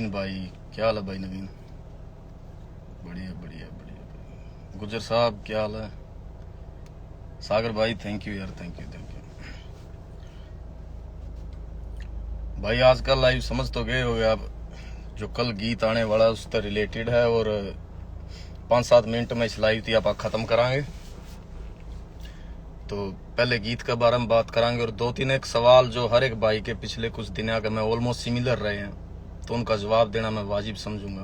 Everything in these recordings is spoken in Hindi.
नवीन भाई, क्या हाल है भाई नवीन? बढ़िया बढ़िया बढ़िया। गुजर साहब क्या हाल है? सागर भाई थैंक यू यार, थैंक यू थैंक यू भाई। आज का लाइव समझ तो गए हो आप, जो कल गीत आने वाला है उससे रिलेटेड है, और 5-7 मिनट में इस लाइव थी आप खत्म करांगे। तो पहले गीत के बारे में बात करांगे, और 2-3 एक सवाल जो हर एक भाई के पिछले कुछ दिनों के में ऑलमोस्ट सिमिलर रहे हैं, तो उनका जवाब देना मैं वाजिब समझूंगा।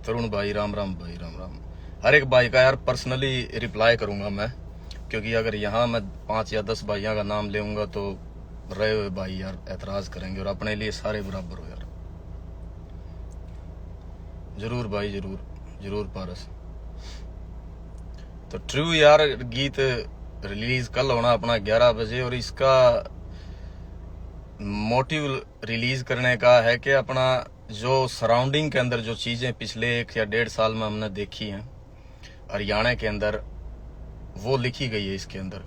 तरुण भाई राम राम भाई, राम राम। हर एक भाई का यार पर्सनली रिप्लाई करूंगा मैं, क्योंकि अगर यहाँ मैं 5 या 10 भाइयों का नाम लेऊंगा तो रहे हुए भाई यार एतराज करेंगे, और अपने लिए सारे बराबर हो यार। जरूर भाई, जरूर जरूर पारस। तो ट्रू यार, गीत रिलीज कल होना अपना 11 बजे, और इसका मोटिव रिलीज करने का है कि अपना जो सराउंडिंग के अंदर जो चीजें पिछले 1 या 1.5 साल में हमने देखी हैं हरियाणा के अंदर, वो लिखी गई है इसके अंदर।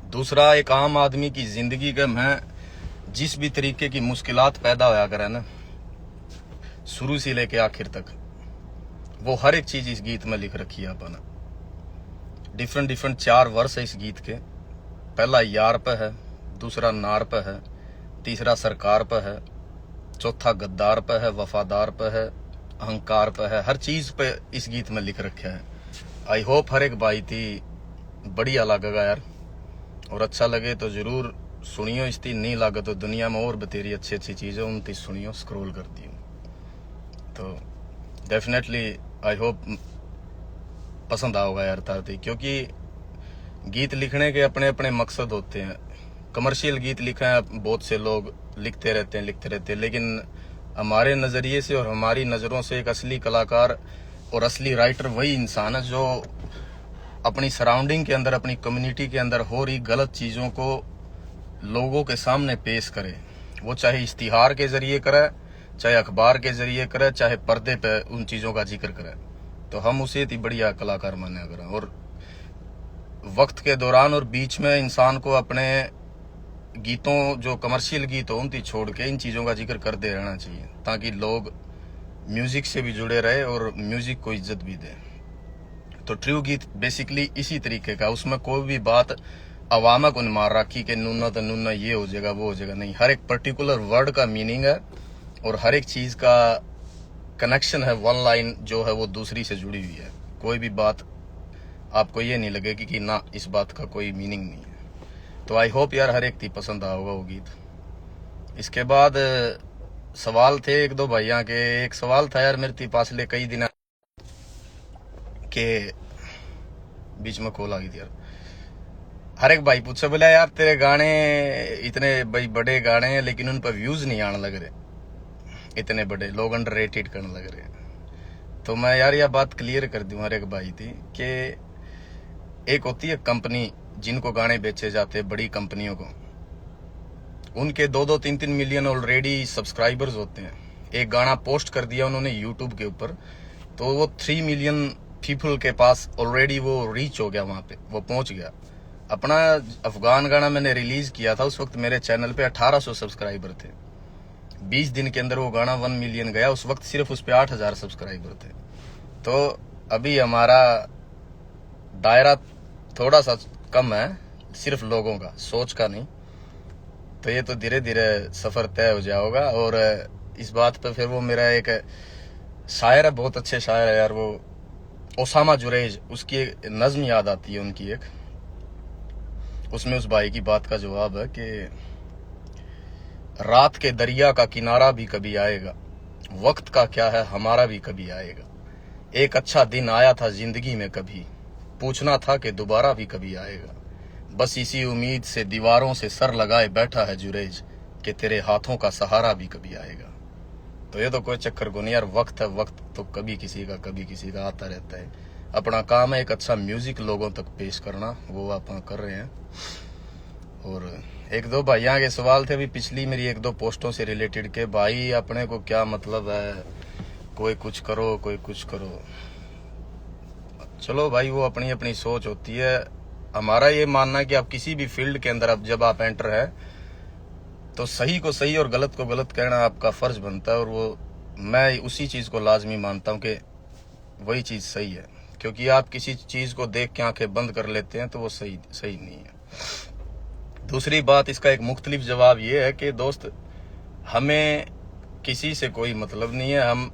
दूसरा, एक आम आदमी की जिंदगी के में जिस भी तरीके की मुश्किलात पैदा होया करे ना, शुरू से लेके आखिर तक, वो हर एक चीज इस गीत में लिख रखी है अपन। डिफरेंट 4 वर्ष है इस गीत के। पहला यार पे है, दूसरा नार पे है, तीसरा सरकार पे है, चौथा गद्दार पे है, वफादार पे है, अहंकार पे है। हर चीज पे इस गीत में लिख रखा है। आई होप हर एक भाई थी बढ़िया लगेगा यार, और अच्छा लगे तो जरूर सुनियो। इसकी नहीं लगे तो दुनिया में और बतेरी अच्छी अच्छी चीजें उनकी सुनियो, स्क्रॉल करती हूँ। तो डेफिनेटली आई होप पसंद आओगा यार ताती, क्योंकि गीत लिखने के अपने अपने मकसद होते हैं। कमर्शियल गीत लिखे हैं, बहुत से लोग लिखते रहते हैं, लेकिन हमारे नजरिए से और हमारी नजरों से एक असली कलाकार और असली राइटर वही इंसान है जो अपनी सराउंडिंग के अंदर, अपनी कम्युनिटी के अंदर हो रही गलत चीजों को लोगों के सामने पेश करे। वो चाहे इश्तिहार के जरिए करे, चाहे अखबार के जरिए करे, चाहे पर्दे पे उन चीजों का जिक्र करे, तो हम उसे इतनी बढ़िया कलाकार माने करें। और वक्त के दौरान और बीच में इंसान को अपने गीतों, जो कमर्शियल गीत हो उनकी छोड़ के इन चीजों का जिक्र करते रहना चाहिए, ताकि लोग म्यूजिक से भी जुड़े रहे और म्यूजिक को इज्जत भी दे। तो ट्रू गीत बेसिकली इसी तरीके का, उसमें कोई भी बात अवामा को नहीं मार रखी कि नूना तो नूना ये हो जाएगा वो हो जाएगा, नहीं। हर एक पर्टिकुलर वर्ड का मीनिंग है, और हर एक चीज का कनेक्शन है। वन लाइन जो है वो दूसरी से जुड़ी हुई है। कोई भी बात आपको ये नहीं लगेगी कि ना इस बात का कोई मीनिंग नहीं है। तो आई होप यार हर एक थी पसंद आओगा वो गीत। इसके बाद सवाल थे 1-2 भाइयों के। एक सवाल था यार मेरे थी पासले कई दिन के बीच में कॉल आ गई थी यार। हर एक भाई पूछे, बोला यार तेरे गाने इतने भाई बड़े गाने हैं लेकिन उन पर व्यूज नहीं आने लग रहे, इतने बड़े लोग अंडररेटेड करने लग रहे हैं। तो मैं यार यह बात क्लियर कर दूं हर एक भाई थी कि एक होती है कंपनी जिनको गाने बेचे जाते हैं, बड़ी कंपनियों को, उनके 2-2, 3-3 मिलियन ऑलरेडी सब्सक्राइबर्स होते हैं। एक गाना पोस्ट कर दिया उन्होंने यूट्यूब के ऊपर, तो वो 3 मिलियन पीपल के पास ऑलरेडी वो रीच हो गया, वहां पे वो पहुंच गया। अपना अफगान गाना मैंने रिलीज किया था, उस वक्त मेरे चैनल पे 1800 सब्सक्राइबर थे। 20 दिन के अंदर वो गाना 1 मिलियन गया। उस वक्त सिर्फ उस पे 8000 सब्सक्राइबर थे। तो अभी हमारा दायरा थोड़ा सा कम है, सिर्फ लोगों का, सोच का नहीं। तो ये तो धीरे धीरे सफर तय हो जाएगा। और इस बात पे फिर वो मेरा एक शायर है, बहुत अच्छे शायर है यार, वो ओसामा जुरेज, उसकी एक नज्म याद आती है उनकी एक। उसमें उस भाई की बात का जवाब है कि रात के दरिया का किनारा भी कभी आएगा, वक्त का क्या है हमारा भी कभी आएगा। एक अच्छा दिन आया था जिंदगी में कभी, पूछना था कि दोबारा भी कभी आएगा। बस इसी उम्मीद से दीवारों से सर लगाए बैठा है जुरेज, कि तेरे हाथों का सहारा भी कभी आएगा। तो ये तो कोई चक्कर को नहीं यार, वक्त है, वक्त तो कभी किसी का आता रहता है। अपना काम है एक अच्छा म्यूजिक लोगों तक पेश करना, वो आप कर रहे हैं। और 1-2 भाइयों के सवाल थे अभी पिछली मेरी 1-2 पोस्टों से रिलेटेड के, भाई अपने को क्या मतलब है, कोई कुछ करो कोई कुछ करो। चलो भाई वो अपनी अपनी सोच होती है। हमारा ये मानना है कि आप किसी भी फील्ड के अंदर अब जब आप एंटर है, तो सही को सही और गलत को गलत कहना आपका फर्ज बनता है, और वो मैं उसी चीज को लाजमी मानता हूँ कि वही चीज सही है। क्योंकि आप किसी चीज को देख के आंखें बंद कर लेते हैं तो वो सही नहीं है। दूसरी बात, इसका एक मुख्तलिफ जवाब ये है कि दोस्त, हमें किसी से कोई मतलब नहीं है, हम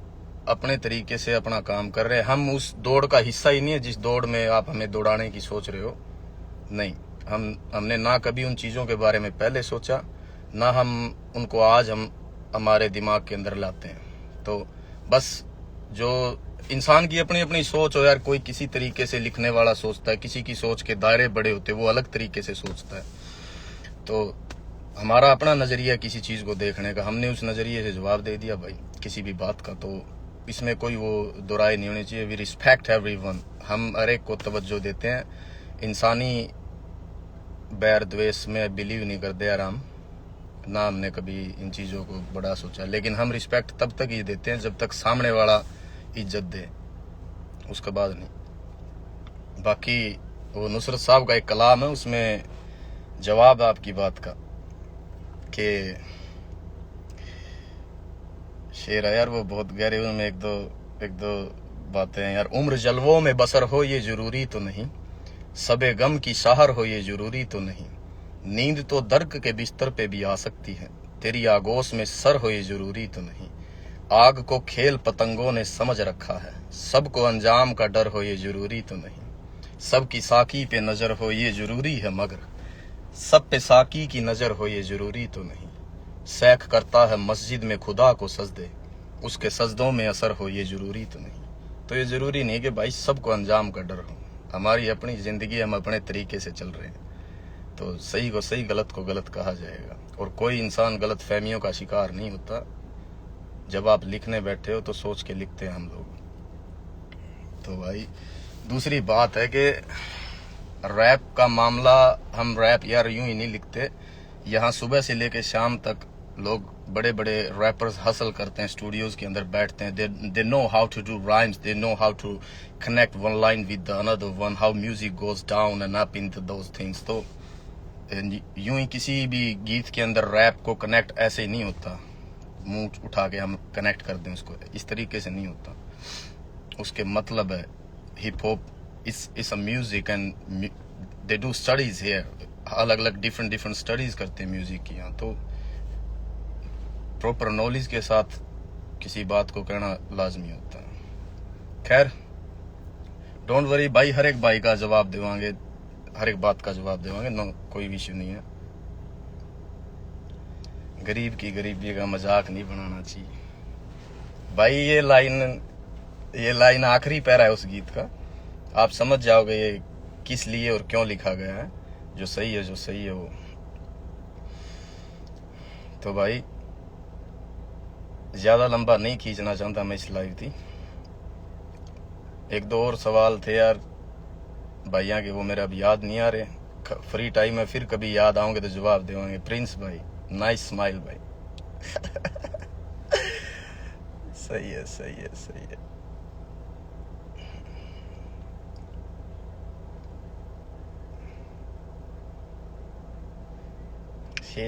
अपने तरीके से अपना काम कर रहे हैं। हम उस दौड़ का हिस्सा ही नहीं है जिस दौड़ में आप हमें दौड़ाने की सोच रहे हो। नहीं, हमने ना कभी उन चीज़ों के बारे में पहले सोचा, ना हम उनको आज हम हमारे दिमाग के अंदर लाते हैं। तो बस जो इंसान की अपनी अपनी सोच हो यार, कोई किसी तरीके से लिखने वाला सोचता है, किसी की सोच के दायरे बड़े होते हैं, वो अलग तरीके से सोचता है। तो हमारा अपना नज़रिया किसी चीज़ को देखने का, हमने उस नज़रिए से जवाब दे दिया भाई किसी भी बात का, तो इसमें कोई वो दुराई नहीं होनी चाहिए। वी रिस्पेक्ट एवरीवन, हम हर एक को तवज्जो देते हैं। इंसानी बैर द्वेष में बिलीव नहीं करते आराम, ना हमने कभी इन चीज़ों को बड़ा सोचा, लेकिन हम रिस्पेक्ट तब तक ही देते हैं जब तक सामने वाला इज्जत दे, उसके बाद नहीं। बाकी वो नुसरत साहब का एक कलाम है, उसमें जवाब है आपकी बात का कि शेर है यार, वो बहुत गहरे, उनमें एक दो बातें हैं यार। उम्र जलवों में बसर हो ये जरूरी तो नहीं, सबे गम की शहर हो ये जरूरी तो नहीं, नींद तो दर्क के बिस्तर पे भी आ सकती है, तेरी आगोश में सर हो ये जरूरी तो नहीं, आग को खेल पतंगों ने समझ रखा है, सबको अंजाम का डर हो ये जरूरी तो नहीं, सबकी साकी पे नजर हो ये जरूरी है मगर सब पे साकी की नजर हो ये जरूरी तो नहीं, सैख करता है मस्जिद में खुदा को सजदे, उसके सजदों में असर हो ये जरूरी तो नहीं। तो ये जरूरी नहीं कि भाई सबको अंजाम का डर हो, हमारी अपनी जिंदगी, हम अपने तरीके से चल रहे हैं। तो सही को सही, गलत को गलत कहा जाएगा, और कोई इंसान गलत फहमियों का शिकार नहीं होता। जब आप लिखने बैठे हो तो सोच के लिखते हैं हम लोग। तो भाई दूसरी बात है कि रैप का मामला, हम रैप यार यूं ही नहीं लिखते। यहाँ सुबह से लेकर शाम तक लोग, बड़े बड़े रैपर्स हसल करते हैं, स्टूडियोज के अंदर बैठते हैं। They know how to do rhymes, they know how to connect one line with the another one, how music goes down and up in those things. तो यूं ही किसी भी गीत के अंदर रैप को कनेक्ट ऐसे ही नहीं होता, मुंह उठा के हम कनेक्ट कर दें उसको, इस तरीके से नहीं होता। उसके मतलब है hip hop is a music and they do studies here, अलग अलग डिफरेंट स्टडीज करते हैं म्यूजिक की यहाँ। तो प्रॉपर नॉलेज के साथ किसी बात को कहना लाजमी होता है। खैर डोंट वरी भाई, हर एक भाई का जवाब देवांगे, हर एक बात का जवाब देवांगे, नो कोई इशू नहीं है। गरीब की गरीबी का मजाक नहीं बनाना चाहिए भाई। ये लाइन आखिरी पैरा है उस गीत का, आप समझ जाओगे ये किस लिए और क्यों लिखा गया है। जो सही है वो। तो भाई ज्यादा लंबा नहीं खींचना चाहता मैं इस लाइव थी। एक दो और सवाल थे यार भाइयों के, वो मेरे अब याद नहीं आ रहे। फ्री टाइम में फिर कभी याद आओगे तो जवाब देवांगे। प्रिंस भाई, नाइस स्माइल भाई। सही है।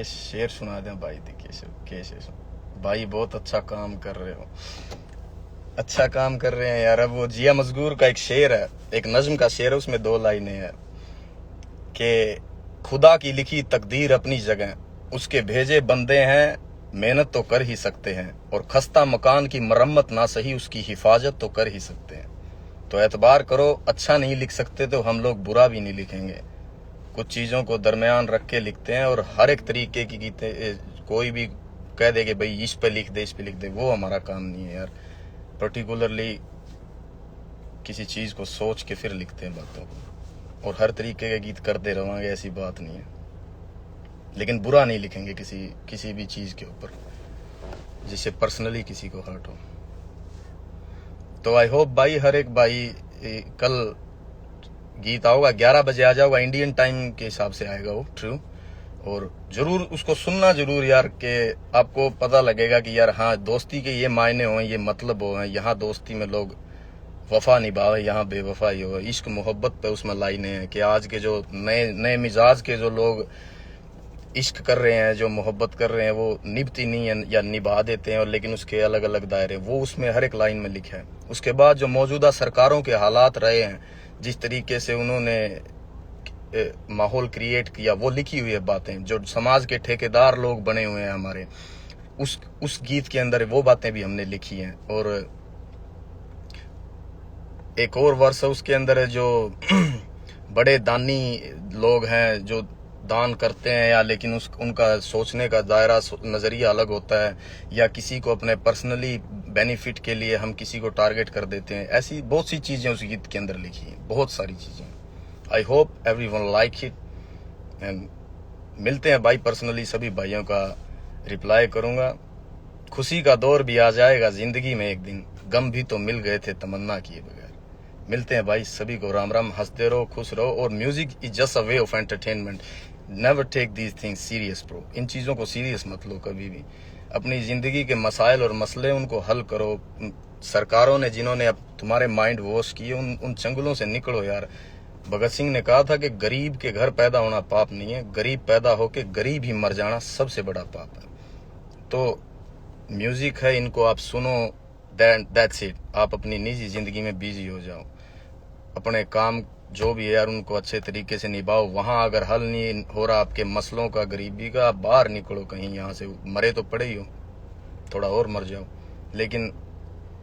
शेर सुना दें भाई। केशव भाई बहुत अच्छा काम कर रहे हो, अच्छा काम कर रहे हैं यार। अब वो जिया मजगूर का एक शेर है, एक नज्म का शेर है, उसमें 2 लाइनें हैं कि खुदा की लिखी तकदीर अपनी जगह, उसके भेजे बंदे हैं, मेहनत तो कर ही सकते हैं, और खस्ता मकान की मरम्मत ना सही उसकी हिफाजत तो कर ही सकते हैं। तो एतबार करो, अच्छा नहीं लिख सकते तो हम लोग बुरा भी नहीं लिखेंगे, कुछ चीज़ों को दरमियान रख के लिखते हैं। और हर एक तरीके की गीतें, कोई भी कह दे कि भाई इस पे लिख दे, वो हमारा काम नहीं है यार। पर्टिकुलरली किसी चीज़ को सोच के फिर लिखते हैं बातों को, और हर तरीके के गीत करते रहेंगे, ऐसी बात नहीं है। लेकिन बुरा नहीं लिखेंगे किसी भी चीज़ के ऊपर जिससे पर्सनली किसी को हर्ट हो। तो आई होप भाई, हर एक भाई कल गीत आओगा 11 बजे आ जाओगा, इंडियन टाइम के हिसाब से आएगा वो, ट्रू। और जरूर उसको सुनना जरूर यार, कि आपको पता लगेगा कि यार हाँ, दोस्ती के ये मायने हो, ये मतलब हो, यहाँ दोस्ती में लोग वफा निभावे, यहाँ बेवफाई हो। इश्क मोहब्बत पे उसमें लाइनें हैं कि आज के जो नए मिजाज के जो लोग इश्क कर रहे हैं, जो मोहब्बत कर रहे हैं, वो निभती नहीं है या निभा देते हैं, और लेकिन उसके अलग अलग दायरे, वो उसमें हर एक लाइन में लिखा है। उसके बाद जो मौजूदा सरकारों के हालात रहे हैं, जिस तरीके से उन्होंने माहौल क्रिएट किया, वो लिखी हुई है बातें। जो समाज के ठेकेदार लोग बने हुए हैं हमारे, उस गीत के अंदर वो बातें भी हमने लिखी हैं। और एक और वर्ष उसके अंदर है, जो बड़े दानी लोग हैं जो दान करते हैं, या लेकिन उनका सोचने का दायरा, नज़रिया अलग होता है, या किसी को अपने पर्सनली बेनिफिट के लिए हम किसी को टारगेट कर देते हैं। ऐसी बहुत सी चीज़ें उस गीत के अंदर लिखी हैं, बहुत सारी चीज़ें। I hope everyone like it, and मिलते हैं भाई। पर्सनली सभी भाइयों का रिप्लाई करूँगा। खुशी का दौर भी आ जाएगा ज़िंदगी में एक दिन, गम भी तो मिल गए थे तमन्ना किए बगैर। मिलते हैं भाई, सभी को राम राम। हंसते रहो, खुश रहो। और music is just a way of entertainment. Never take these things serious bro. इन चीज़ों को सीरियस मत लो कभी भी। अपनी ज़िंदगी के मसाइल और मसले, उनको हल करो। सरकारों ने जिन्होंने अब तुम्हारे माइंड वॉश किए, उन चंगुलों से निकलो यार। भगत सिंह ने कहा था कि गरीब के घर पैदा होना पाप नहीं है, गरीब पैदा होके गरीब ही मर जाना सबसे बड़ा पाप है। तो म्यूजिक है, इनको आप सुनो, दैट्स इट। आप अपनी निजी जिंदगी में बिजी हो जाओ, अपने काम जो भी है यार उनको अच्छे तरीके से निभाओ। वहाँ अगर हल नहीं हो रहा आपके मसलों का, गरीबी का, आप बाहर निकलो कहीं, यहाँ से मरे तो पड़े ही हो, थोड़ा और मर जाओ, लेकिन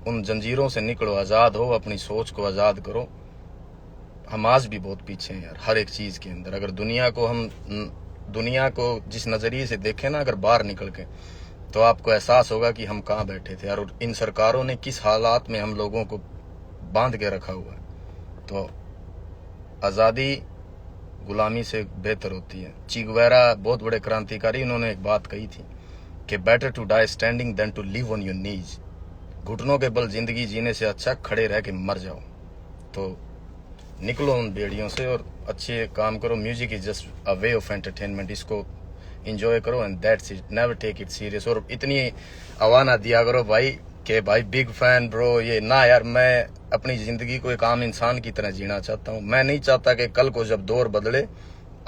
उन जंजीरों से निकलो, आज़ाद हो, अपनी सोच को आज़ाद करो। हम आज भी बहुत पीछे हैं यार हर एक चीज़ के अंदर। अगर दुनिया को जिस नज़रिए से देखें ना, अगर बाहर निकल के, तो आपको एहसास होगा कि हम कहाँ बैठे थे और इन सरकारों ने किस हालात में हम लोगों को बांध के रखा हुआ है। तो आज़ादी गुलामी से बेहतर होती है। चे गुवेरा बहुत बड़े क्रांतिकारी, उन्होंने एक बात कही थी कि better to die standing than to live on your knees. घुटनों के बल जिंदगी जीने से अच्छा खड़े रह के मर जाओ। तो निकलो उन बेड़ियों से और अच्छे काम करो। Music is just a way of entertainment, इसको इंजॉय करो and that's it. Never take it serious. और इतनी आवाना दिया करो भाई कि भाई बिग फैन ब्रो, ये ना यार। मैं अपनी ज़िंदगी को एक आम इंसान की तरह जीना चाहता हूँ। मैं नहीं चाहता कि कल को जब दौर बदले,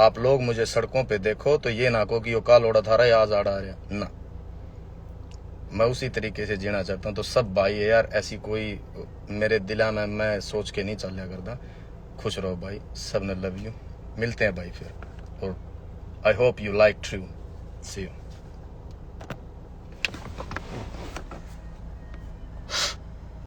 आप लोग मुझे सड़कों पे देखो तो ये ना कहो कि यो काल ओड़ा था रहा, आज आड़ा आ रहा ना। मैं उसी तरीके से जीना चाहता हूँ। तो सब भाई है यार, ऐसी कोई मेरे दिला में मैं सोच के नहीं चलिया करता। खुश रहो भाई, सब ने लव यू। मिलते हैं भाई फिर, और I hope you like true. See you.